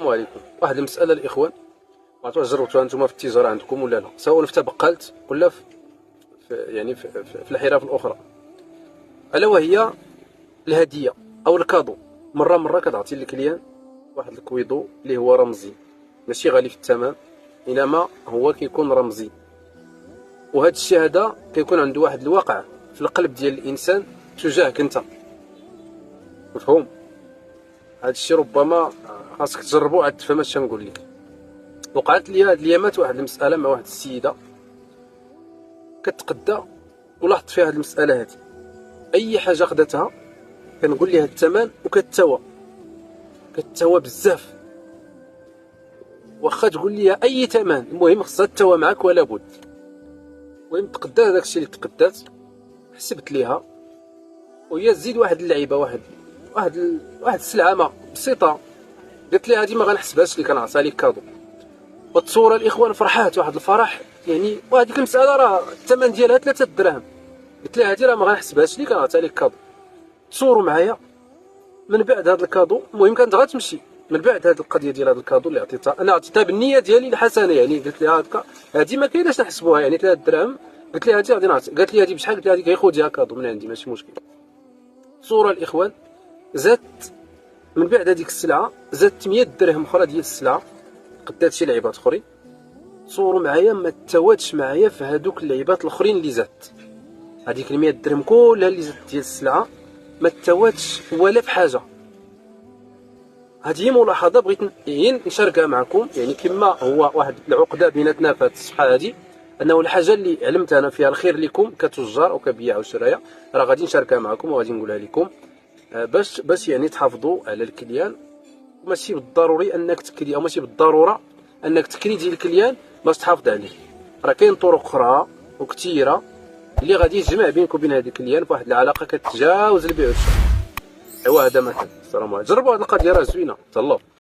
السلام عليكم. واحد المساله الاخوان، ما عرفتش جربتوها نتوما في التجاره عندكم ولا لا، سواء في بقالت ولا في الحرف الاخرى، الا وهي الهديه او الكادو. مره كتعطي للكليان واحد الكويدو اللي هو رمزي، ماشي غالي في الثمن، انما هو كيكون رمزي. وهذا الشيء هذا كيكون عنده واحد الواقع في القلب ديال الانسان تجاهك انت، مفهوم؟ هذا الشيء ربما خاصك تجربو عاد تفهم اش نقول لك. وقعت لي هاد اليامات واحد المساله مع واحد السيده كتقدا، ولاحظت فيها هاد المساله هادي. اي حاجه خدتها كنقول لها الثمن وكتوا بزاف، واخا تقول لي اي ثمن المهم خصها توا معاك ولا بد. المهم تقدا داكشي اللي تقدات، حسبت ليها وهي تزيد واحد اللعيبه، واحد السلعه ما بسيطه، قلت لها هذه ما غنحسبهاش لك، كنعطيها لك كادو. والتصوره الاخوان فرحات واحد الفرح يعني، وهذيك المساله راه الثمن ديالها 3 دراهم، قلت لها هذه راه ما غنحسبهاش لك، كنعطيها لك كادو. تصوروا معايا من بعد هذا الكادو. المهم كانت غتمشي من بعد هذه القضيه ديال هذا الكادو اللي عطيتها، انا عطيتها بالنيه ديالي الحسنه يعني، قلت لها هكا هذه ما كايناش نحسبوها يعني 3 دراهم، قلت لها هذه غادي نعطي. قالت لي هذه بشحال؟ قلت لها هذه غير خذيها كادو من عندي ماشي مشكل. صوره الاخوان زادت من بعد هذيك السلعه، زادت 100 درهم اخرى ديال السلعه، قدات شي لعيبات اخرين. تصوروا معايا ما تواتش معايا في هذوك اللعيبات الاخرين اللي زادت، هذيك 100 درهم كلها اللي زادت ديال السلعه ما تواتش ولا في حاجه. هذه ملاحظه بغيت نشاركها معكم، يعني كما هو واحد العقده بيناتنا في هذه الصفحه هذه، انه الحاجه اللي علمت انا فيها الخير لكم كتجار او كبيع وشرايه راه غادي نشاركها معكم وغادي نقولها لكم، باش يعني تحافظوا على الكليان. ماشي بالضروري انك تكري، او ماشي بالضروره انك تكري ديال الكليان باش تحافظ عليه، راه كاين طرق اخرى وكثيره اللي غادي يجمع بينك وبين هذا الكليان في واحد العلاقه كتجاوز البيع والشراء. ايوا هذا مثلا. السلام عليكم. جربوا هذه القضيه راه زوينه. تهلاو.